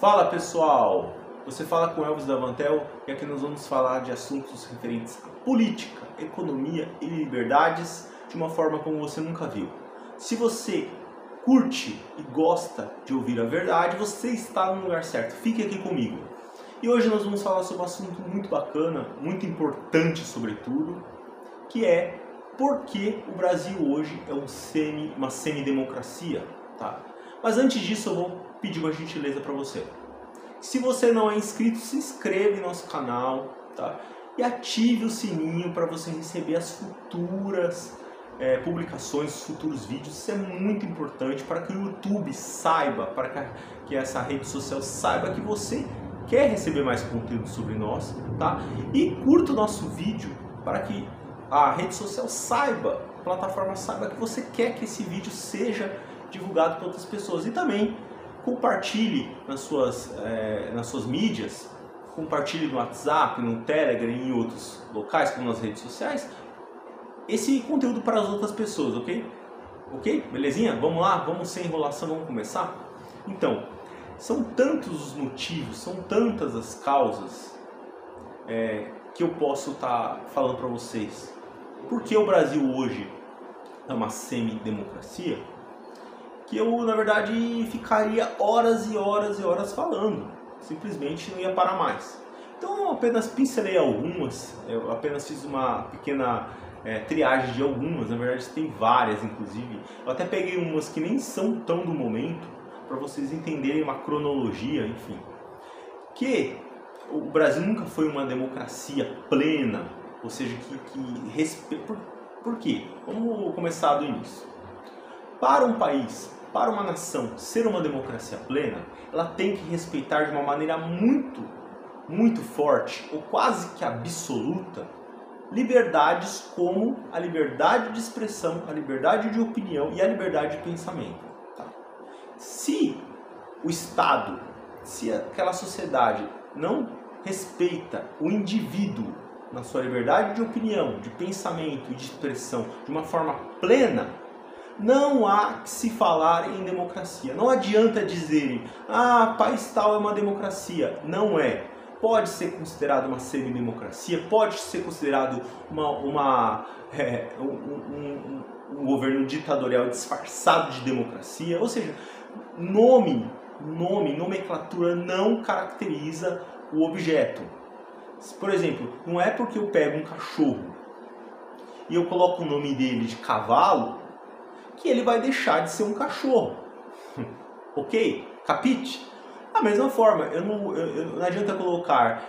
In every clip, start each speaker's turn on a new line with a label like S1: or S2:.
S1: Fala pessoal, você fala com Elvis da Vantel e aqui nós vamos falar de assuntos referentes à política, economia e liberdades de uma forma como você nunca viu. Se você curte e gosta de ouvir a verdade, você está no lugar certo, fique aqui comigo. E hoje nós vamos falar sobre um assunto muito bacana, muito importante sobretudo, que é por que o Brasil hoje é uma semidemocracia, tá? Mas antes disso eu vou pedir uma gentileza para você. Se você não é inscrito, se inscreve no nosso canal, tá? E ative o sininho para você receber as futuras publicações, os futuros vídeos. Isso é muito importante para que o YouTube saiba, para que essa rede social saiba que você quer receber mais conteúdo sobre nós, tá? E curta o nosso vídeo para que a rede social saiba, a plataforma saiba que você quer que esse vídeo seja divulgado para outras pessoas. E também compartilhe nas suas mídias, compartilhe no WhatsApp, no Telegram e em outros locais, como nas redes sociais, esse conteúdo para as outras pessoas, ok? Ok? Belezinha? Vamos lá? Vamos sem enrolação, vamos começar? Então, são tantos os motivos, são tantas as causas que eu posso estar falando para vocês. Por que o Brasil hoje é uma semidemocracia? Que eu, na verdade, ficaria horas e horas e horas falando. Simplesmente não ia parar mais. Então eu apenas pincelei algumas, eu apenas fiz uma pequena triagem de algumas, na verdade tem várias inclusive. Eu até peguei umas que nem são tão do momento, para vocês entenderem uma cronologia, enfim. Que o Brasil nunca foi uma democracia plena, ou seja, que respeita... Por quê? Vamos começar do início. Para um país, para uma nação ser uma democracia plena, ela tem que respeitar de uma maneira muito forte, ou quase que absoluta, liberdades como a liberdade de expressão, a liberdade de opinião e a liberdade de pensamento. Tá? Se o Estado, se aquela sociedade não respeita o indivíduo na sua liberdade de opinião, de pensamento e de expressão de uma forma plena, não há que se falar em democracia. Não adianta dizerem, país tal é uma democracia. Não é. Pode ser considerado uma semidemocracia, pode ser considerado um governo ditatorial disfarçado de democracia. Ou seja, nomenclatura não caracteriza o objeto. Por exemplo, não é porque eu pego um cachorro e eu coloco o nome dele de cavalo que ele vai deixar de ser um cachorro. Ok? Capite? Da mesma forma, não adianta colocar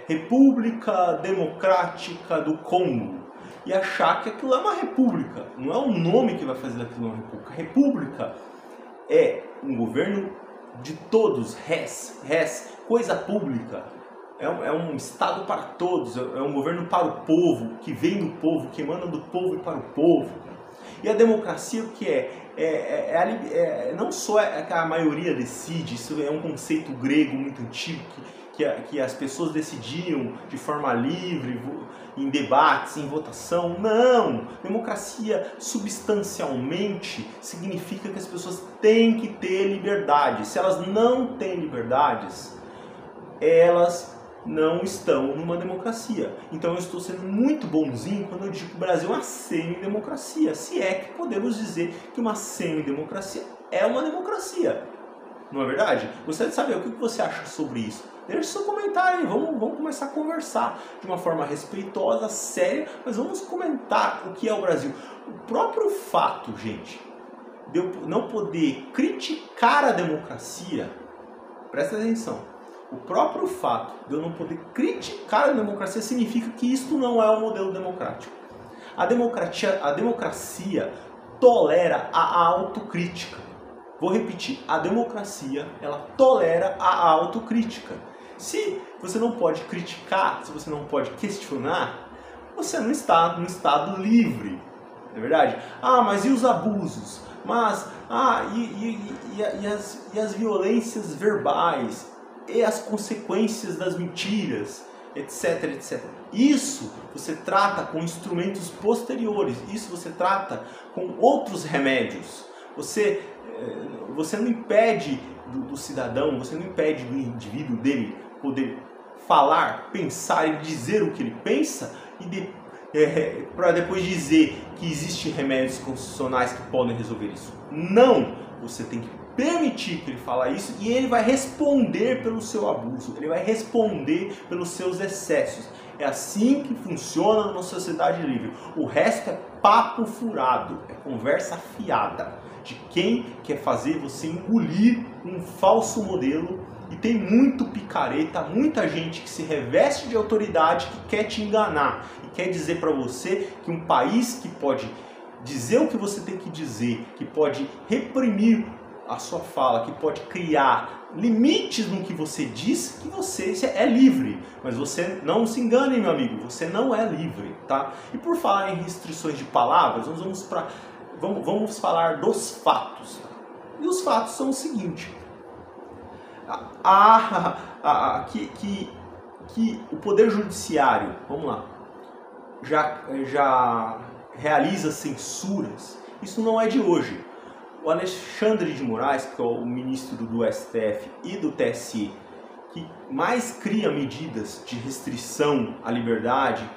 S1: República Democrática do Congo e achar que aquilo é uma república. Não é o nome que vai fazer daquilo uma república. República é um governo de todos, coisa pública. É um Estado para todos, é um governo para o povo, que vem do povo, que emana do povo e para o povo. E a democracia o que não só que a maioria decide, isso é um conceito grego muito antigo, que as pessoas decidiam de forma livre, em debates, em votação. Não! Democracia substancialmente significa que as pessoas têm que ter liberdade. Se elas não têm liberdades, elas não estão numa democracia. Então eu estou sendo muito bonzinho quando eu digo que o Brasil é uma semidemocracia. Se é que podemos dizer que uma semidemocracia é uma democracia. Não é verdade? Gostaria de saber o que você acha sobre isso. Deixe seu comentário aí, vamos começar a conversar de uma forma respeitosa, séria, mas vamos comentar o que é o Brasil. O próprio fato, gente, de eu não poder criticar a democracia, presta atenção. O próprio fato de eu não poder criticar a democracia significa que isto não é um modelo democrático. A democracia tolera a autocrítica. Vou repetir, a democracia ela tolera a autocrítica. Se você não pode criticar, se você não pode questionar, você não está num estado livre. Não é verdade? Mas e os abusos? E as violências verbais? E as consequências das mentiras, etc, etc. Isso você trata com instrumentos posteriores, isso você trata com outros remédios. Você você não impede do cidadão, você não impede do indivíduo dele poder falar, pensar e dizer o que ele pensa para depois dizer que existem remédios constitucionais que podem resolver isso. Não! Você tem que permitir que ele fale isso e ele vai responder pelo seu abuso, ele vai responder pelos seus excessos. É assim que funciona numa sociedade livre. O resto é papo furado, é conversa fiada de quem quer fazer você engolir um falso modelo. E tem muito picareta, muita gente que se reveste de autoridade, que quer te enganar e quer dizer para você que um país que pode dizer o que você tem que dizer, que pode reprimir a sua fala, que pode criar limites no que você diz, que você é livre. Mas você não se engane, meu amigo, você não é livre, tá? E por falar em restrições de palavras, vamos falar dos fatos. E os fatos são o seguinte: que o Poder Judiciário, vamos lá, já realiza censuras. Isso não é de hoje. O Alexandre de Moraes, que é o ministro do STF e do TSE, que mais cria medidas de restrição à liberdade,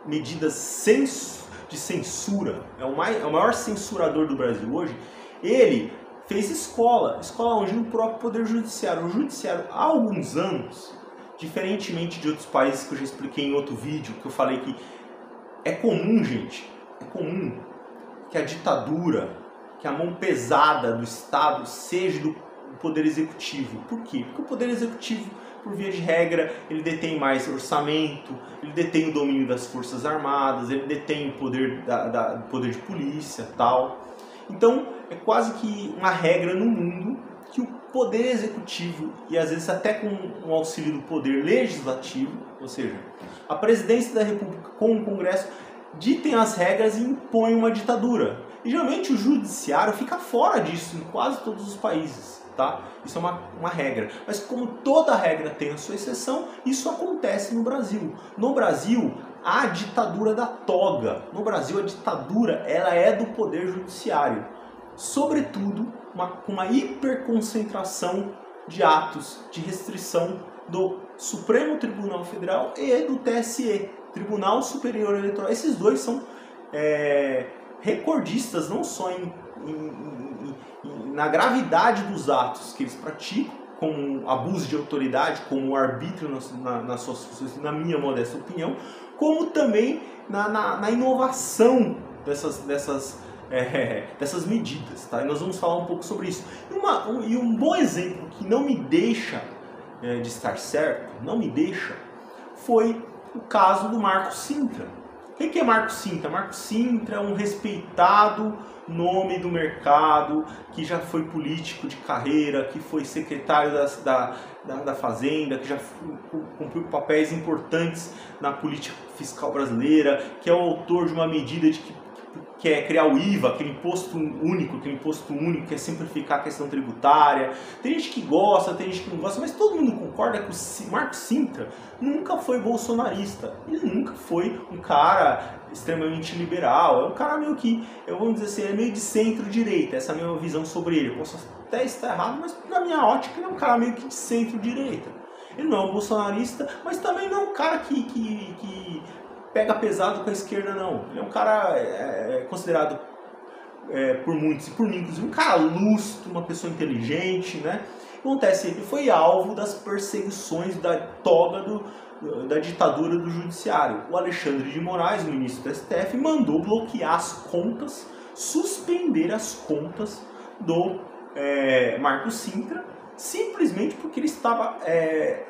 S1: medidas de censura, é o maior censurador do Brasil hoje, ele fez escola onde no próprio Poder Judiciário. O Judiciário, há alguns anos, diferentemente de outros países que eu já expliquei em outro vídeo, que eu falei que é comum, gente, é comum que a ditadura, que a mão pesada do Estado seja do Poder Executivo. Por quê? Porque o Poder Executivo, por via de regra, ele detém mais orçamento, ele detém o domínio das Forças Armadas, ele detém o poder, poder de polícia, tal. Então, é quase que uma regra no mundo que o Poder Executivo, e às vezes até com o auxílio do Poder Legislativo, ou seja, a Presidência da República com o Congresso, ditem as regras e impõem uma ditadura. E geralmente o Judiciário fica fora disso em quase todos os países, tá? Isso é uma regra. Mas como toda regra tem a sua exceção, isso acontece no Brasil. No Brasil, a ditadura da toga. No Brasil, a ditadura ela é do Poder Judiciário. Sobretudo, com uma hiperconcentração de atos de restrição do Supremo Tribunal Federal e do TSE, Tribunal Superior Eleitoral. Esses dois são recordistas não só na gravidade dos atos que eles praticam, como abuso de autoridade, como arbítrio nas suas funções, na minha modesta opinião, como também na inovação dessas medidas, tá? E nós vamos falar um pouco sobre isso. E um bom exemplo que não me deixa de estar certo, foi o caso do Marco Sintra. O que é Marco Sintra? Marco Sintra é um respeitado nome do mercado, que já foi político de carreira, que foi secretário da Fazenda, que já cumpriu papéis importantes na política fiscal brasileira, que é o autor de uma medida que é criar o IVA, aquele imposto único que é simplificar a questão tributária. Tem gente que gosta, tem gente que não gosta, mas todo mundo concorda que o Marco Sintra nunca foi bolsonarista. Ele nunca foi um cara extremamente liberal. É um cara meio que, vamos dizer assim, é meio de centro-direita. Essa é a minha visão sobre ele. Eu posso até estar errado, mas na minha ótica ele é um cara meio que de centro-direita. Ele não é um bolsonarista, mas também não é um cara que pega pesado com a esquerda, não. Ele é um cara considerado por muitos, e por mim inclusive, um cara lustro, uma pessoa inteligente, né? O que acontece? Ele foi alvo das perseguições da toga da ditadura do Judiciário. O Alexandre de Moraes, o ministro do STF, mandou bloquear as contas, suspender as contas do Marco Sintra, simplesmente porque ele estava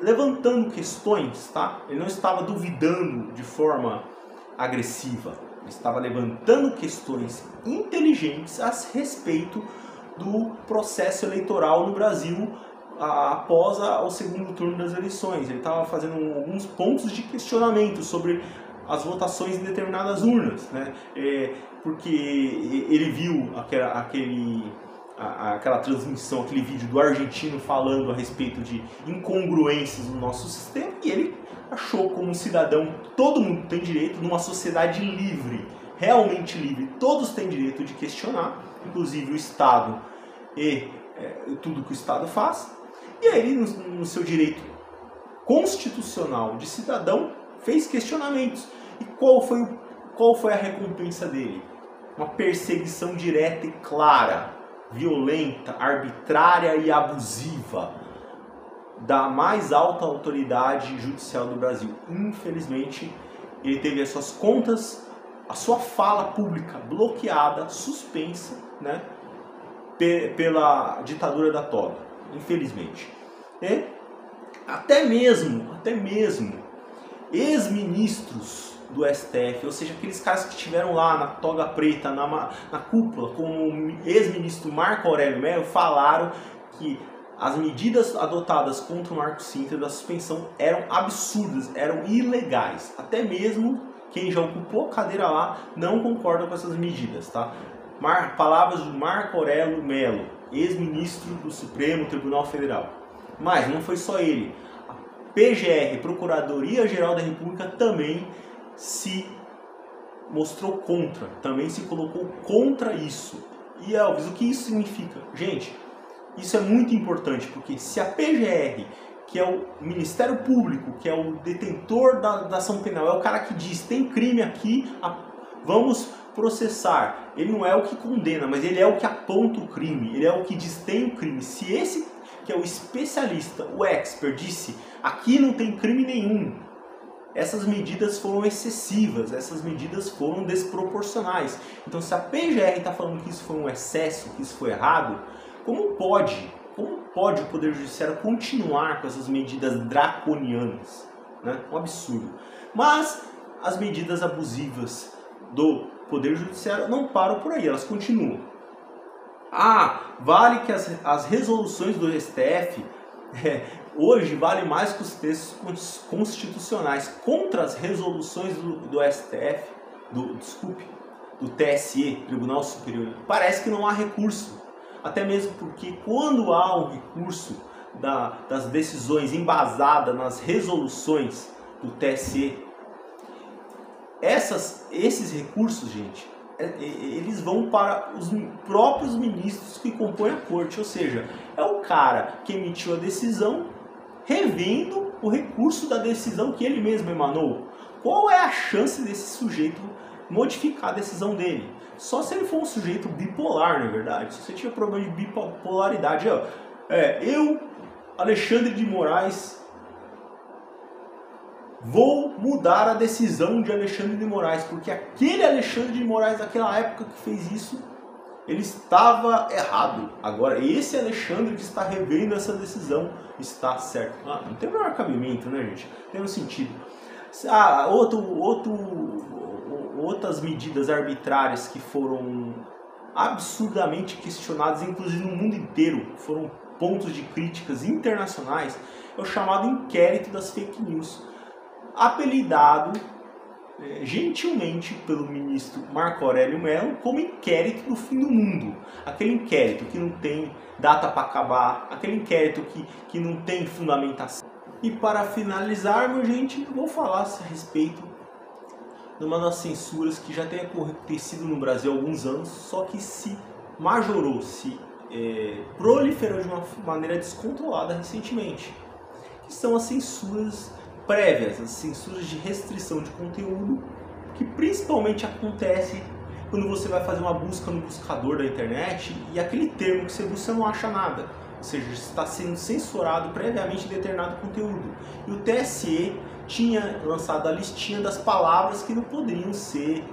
S1: levantando questões, tá? Ele não estava duvidando de forma agressiva, ele estava levantando questões inteligentes a respeito do processo eleitoral no Brasil após o segundo turno das eleições. Ele estava fazendo alguns pontos de questionamento sobre as votações em determinadas urnas, né? Porque ele viu aquela transmissão, aquele vídeo do argentino falando a respeito de incongruências no nosso sistema, e ele achou, como um cidadão, todo mundo tem direito, numa sociedade livre, realmente livre, todos têm direito de questionar, inclusive o Estado e tudo que o Estado faz. E aí, no seu direito constitucional de cidadão, fez questionamentos. E qual foi a recompensa dele? Uma perseguição direta e clara, violenta, arbitrária e abusiva da mais alta autoridade judicial do Brasil. Infelizmente, ele teve as suas contas, a sua fala pública bloqueada, suspensa, né, pela ditadura da toga, infelizmente. E até mesmo ex-ministros do STF, ou seja, aqueles caras que estiveram lá na toga preta, na cúpula, como o ex-ministro Marco Aurélio Mello, falaram que as medidas adotadas contra o Marco Cintra da suspensão eram absurdas, eram ilegais. Até mesmo quem já ocupou a cadeira lá não concorda com essas medidas, tá? Palavras de Marco Aurélio Mello, ex-ministro do Supremo Tribunal Federal. Mas não foi só ele. A PGR, Procuradoria-Geral da República, também se mostrou contra, também se colocou contra isso. E Elvis, o que isso significa? Gente, isso é muito importante, porque se a PGR, que é o Ministério Público, que é o detentor da ação penal, é o cara que diz, tem crime aqui, vamos processar. Ele não é o que condena, mas ele é o que aponta o crime, ele é o que diz tem o crime. Se esse que é o especialista, o expert, disse, aqui não tem crime nenhum, essas medidas foram excessivas, essas medidas foram desproporcionais. Então se a PGR está falando que isso foi um excesso, que isso foi errado, como pode o Poder Judiciário continuar com essas medidas draconianas? Né? Um absurdo. Mas as medidas abusivas do Poder Judiciário não param por aí, elas continuam. Vale que as resoluções do STF hoje valem mais que os textos constitucionais. Contra as resoluções do STF, do TSE, Tribunal Superior, parece que não há recurso. Até mesmo porque quando há um recurso das decisões embasadas nas resoluções do TSE, esses recursos, gente, eles vão para os próprios ministros que compõem a corte. Ou seja, é o cara que emitiu a decisão revendo o recurso da decisão que ele mesmo emanou. Qual é a chance desse sujeito modificar a decisão dele? Só se ele for um sujeito bipolar, não é verdade? Se você tiver problema de bipolaridade, eu, Alexandre de Moraes, vou mudar a decisão de Alexandre de Moraes, porque aquele Alexandre de Moraes daquela época que fez isso, ele estava errado. Agora, esse Alexandre que está revendo essa decisão está certo. Não tem o menor cabimento, né, gente? Tem um sentido. Outras medidas arbitrárias que foram absurdamente questionadas, inclusive no mundo inteiro, foram pontos de críticas internacionais, é o chamado inquérito das fake news, apelidado gentilmente pelo ministro Marco Aurélio Mello como inquérito do fim do mundo. Aquele inquérito que não tem data para acabar, aquele inquérito que não tem fundamentação. E para finalizar, meu gente, vou falar a respeito de uma das censuras que já tem acontecido no Brasil há alguns anos, só que se majorou, proliferou de uma maneira descontrolada recentemente, que são as censuras prévias, as censuras de restrição de conteúdo, que principalmente acontece quando você vai fazer uma busca no buscador da internet e aquele termo que você busca você não acha nada, ou seja, está sendo censurado previamente determinado conteúdo. E o TSE tinha lançado a listinha das palavras que não poderiam ser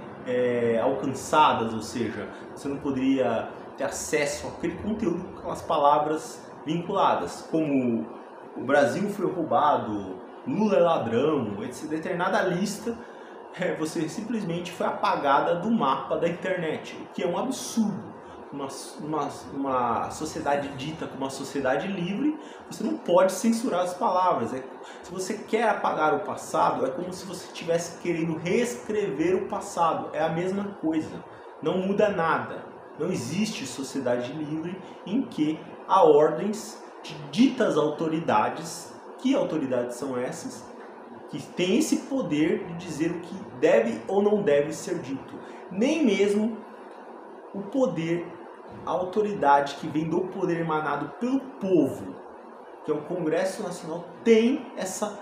S1: alcançadas, ou seja, você não poderia ter acesso àquele conteúdo com aquelas palavras vinculadas, como o Brasil foi roubado, Lula é ladrão, etc. Determinada lista, você simplesmente foi apagada do mapa da internet, o que é um absurdo. Uma sociedade dita como uma sociedade livre, você não pode censurar as palavras. Se você quer apagar o passado, é como se você estivesse querendo reescrever o passado. É a mesma coisa, não muda nada. Não existe sociedade livre em que há ordens de ditas autoridades. Que autoridades são essas? Que têm esse poder de dizer o que deve ou não deve ser dito. Nem mesmo o poder a autoridade que vem do poder emanado pelo povo, que é o Congresso Nacional, tem essa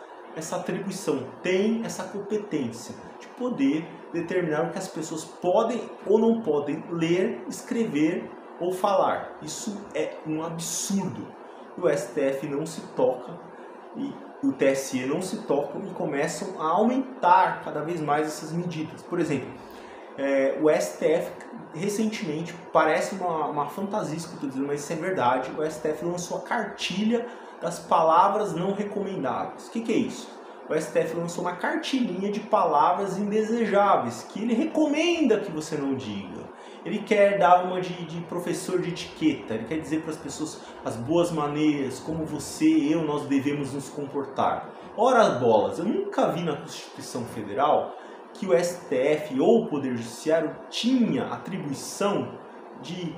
S1: atribuição, tem essa competência de poder determinar o que as pessoas podem ou não podem ler, escrever ou falar. Isso é um absurdo. O STF não se toca e o TSE não se tocam e começam a aumentar cada vez mais essas medidas. Por exemplo, o STF recentemente, parece uma fantasia isso que eu estou dizendo, mas isso é verdade, o STF lançou a cartilha das palavras não recomendáveis. O que é isso? O STF lançou uma cartilhinha de palavras indesejáveis, que ele recomenda que você não diga. Ele quer dar uma de professor de etiqueta, ele quer dizer para as pessoas as boas maneiras, como você e eu, nós devemos nos comportar. Ora bolas, eu nunca vi na Constituição Federal que o STF ou o Poder Judiciário tinha atribuição de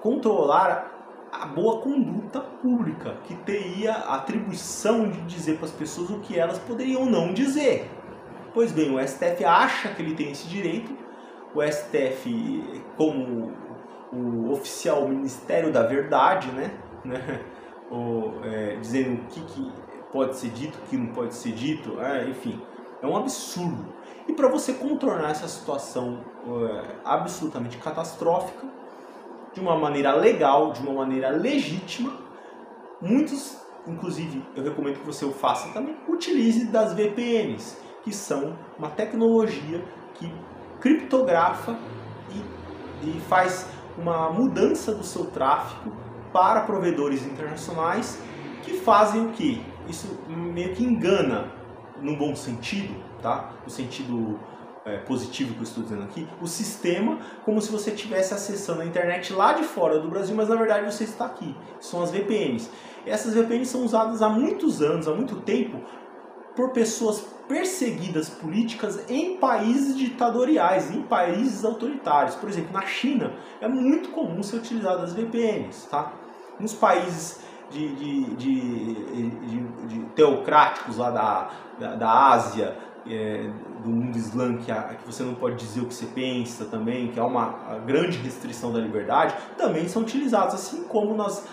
S1: controlar a boa conduta pública, que teria a atribuição de dizer para as pessoas o que elas poderiam ou não dizer. Pois bem, o STF acha que ele tem esse direito, o STF, como o oficial Ministério da Verdade, dizendo o que pode ser dito, o que não pode ser dito, enfim, é um absurdo. E para você contornar essa situação absolutamente catastrófica, de uma maneira legal, de uma maneira legítima, muitos, inclusive eu recomendo que você o faça também, utilize das VPNs, que são uma tecnologia que criptografa e faz uma mudança do seu tráfego para provedores internacionais que fazem o quê? Isso meio que engana, no bom sentido, tá? No sentido positivo que eu estou dizendo aqui, o sistema, como se você estivesse acessando a internet lá de fora do Brasil, mas na verdade você está aqui. São as VPNs. Essas VPNs são usadas há muitos anos, há muito tempo, por pessoas perseguidas políticas em países ditatoriais, em países autoritários. Por exemplo, na China é muito comum ser utilizado as VPNs, tá? Nos países de teocráticos lá da Ásia, do mundo islâmico, que você não pode dizer o que você pensa também, que é uma grande restrição da liberdade, também são utilizados, assim como nos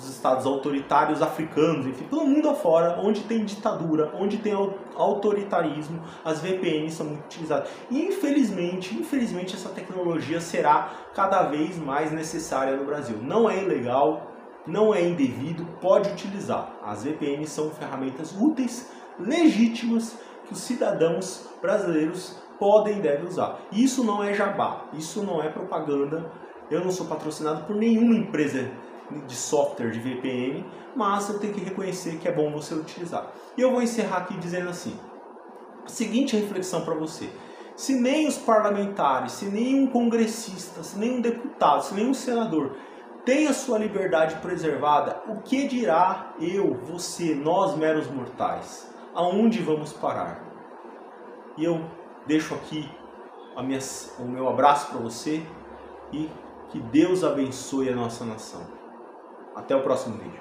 S1: estados autoritários africanos, enfim, pelo mundo afora, onde tem ditadura, onde tem autoritarismo, as VPNs são muito utilizadas. E infelizmente essa tecnologia será cada vez mais necessária no Brasil. Não é ilegal, não é indevido, pode utilizar. As VPNs são ferramentas úteis, legítimas, que os cidadãos brasileiros podem e devem usar. Isso não é jabá, isso não é propaganda. Eu não sou patrocinado por nenhuma empresa de software de VPN, mas eu tenho que reconhecer que é bom você utilizar. E eu vou encerrar aqui dizendo assim, a seguinte reflexão para você. Se nem os parlamentares, se nem um congressista, se nem um deputado, se nem um senador tem a sua liberdade preservada, o que dirá eu, você, nós meros mortais? Aonde vamos parar? E eu deixo aqui o meu abraço para você e que Deus abençoe a nossa nação. Até o próximo vídeo.